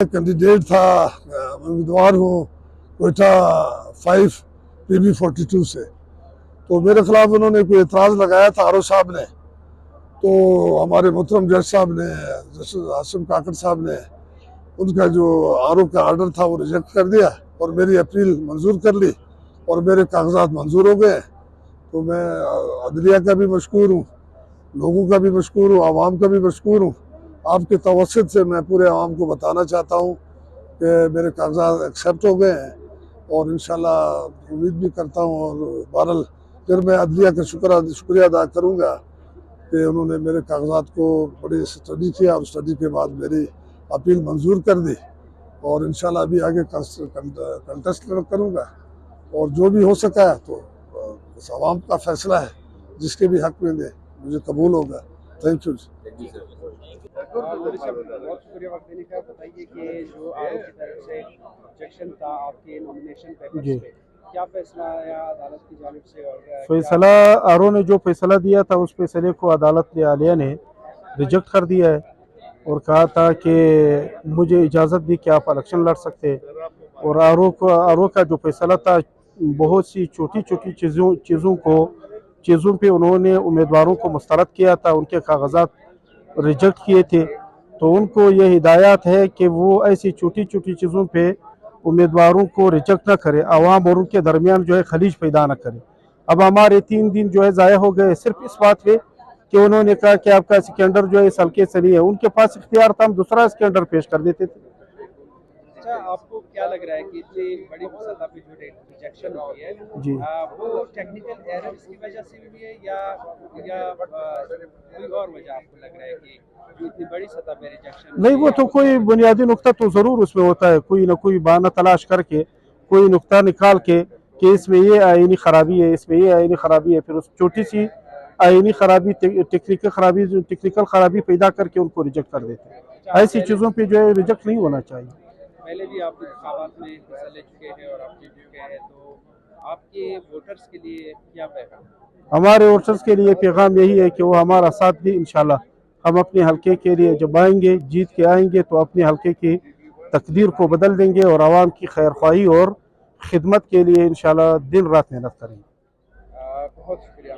Candidate था, उम्मीदवार हूँ कोयटा 5 PB42 से। तो मेरे खिलाफ उन्होंने कोई एतराज़ लगाया था आरओ साहब ने, तो हमारे मोहतरम जज साहब ने, आसिम काकड़ साहब ने उनका जो आरओ का आर्डर था वो रिजेक्ट कर दिया और मेरी अपील मंजूर कर ली और मेरे कागजात मंजूर हो गए। तो मैं अदलिया का भी मशकूर हूँ, लोगों का भी मशकूर हूँ, आवाम का भी मशकूर हूँ। आपके तवस्सुत से मैं पूरे आवाम को बताना चाहता हूँ कि मेरे कागजात एक्सेप्ट हो गए हैं और इंशाल्लाह उम्मीद भी करता हूँ। और बहरहाल फिर मैं अदलिया का शुक्रिया अदा करूँगा कि उन्होंने मेरे कागजात को बड़ी स्टडी किया और स्टडी के बाद मेरी अपील मंजूर कर दी और इंशाल्लाह अभी आगे कंटेस्ट करूँगा और जो भी हो सका है तो बस आवाम का फैसला है, जिसके भी हक में दे मुझे कबूल होगा। Thank you. बहुत शुक्रिया वक्त देने का। बताइए कि जो आरओ की तरफ से ऑब्जेक्शन था आपके नॉमिनेशन पेपर्स जी, पे, क्या फैसला आया अदालत की जानिब से और फैसला आरओ ने जो फैसला दिया था उस फैसले को अदालत आलिया ने रिजेक्ट कर दिया है और कहा था कि मुझे इजाज़त दी कि आप इलेक्शन लड़ सकते हैं। और आरओ का जो फैसला था, बहुत सी छोटी छोटी चीज़ों पे उन्होंने उम्मीदवारों को मुस्तरद किया था, उनके कागजात रिजेक्ट किए थे। तो उनको ये हिदायत है कि वो ऐसी छोटी छोटी चीज़ों पे उम्मीदवारों को रिजेक्ट ना करे, आवाम और उनके दरमियान जो है खलीज पैदा ना करे। अब हमारे 3 दिन जो है ज़ाया हो गए सिर्फ इस बात पे कि उन्होंने कहा कि आपका सिकंडर जो है इस हल्के से नहीं है। उनके पास इख्तियार था, हम दूसरा सिकंडर पेश कर देते थे। अच्छा, आपको क्या लग रहा है कि इतनी बड़ी सतह पे जो रिजेक्शन हुई है जी, वो टेक्निकल एरर्स की वजह से हुई है या कोई और वजह आपको लग रहा है कि इतनी बड़ी सतह पे रिजेक्शन नहीं, वो तो कोई बुनियादी नुक्ता तो ज़रूर उसमें होता है, कोई ना कोई बहाना तलाश करके, कोई नुक्ता निकाल के कि इसमें ये आईनी खराबी है, इसमें ये आईनी खराबी है, फिर उस छोटी सी आईनी खराबी टेक्निकल खराबी पैदा करके उनको रिजेक्ट कर देते हैं। ऐसी चीज़ों पे जो है रिजेक्ट नहीं होना चाहिए। पहले भी आप इंतखाबात में हिस्सा ले चुके हैं और आप जीत चुके हैं, तो आपके वोटर्स के लिए क्या पैगाम? हमारे वोटर्स के लिए पैगाम यही है कि वो हमारा साथ दी। इंशाल्लाह हम अपने हल्के के लिए जब आएंगे, जीत के आएंगे, तो अपने हल्के की तकदीर को बदल देंगे और आवाम की खैर ख्वाही और खिदमत के लिए इंशाल्लाह दिन रात मेहनत करेंगे। बहुत शुक्रिया।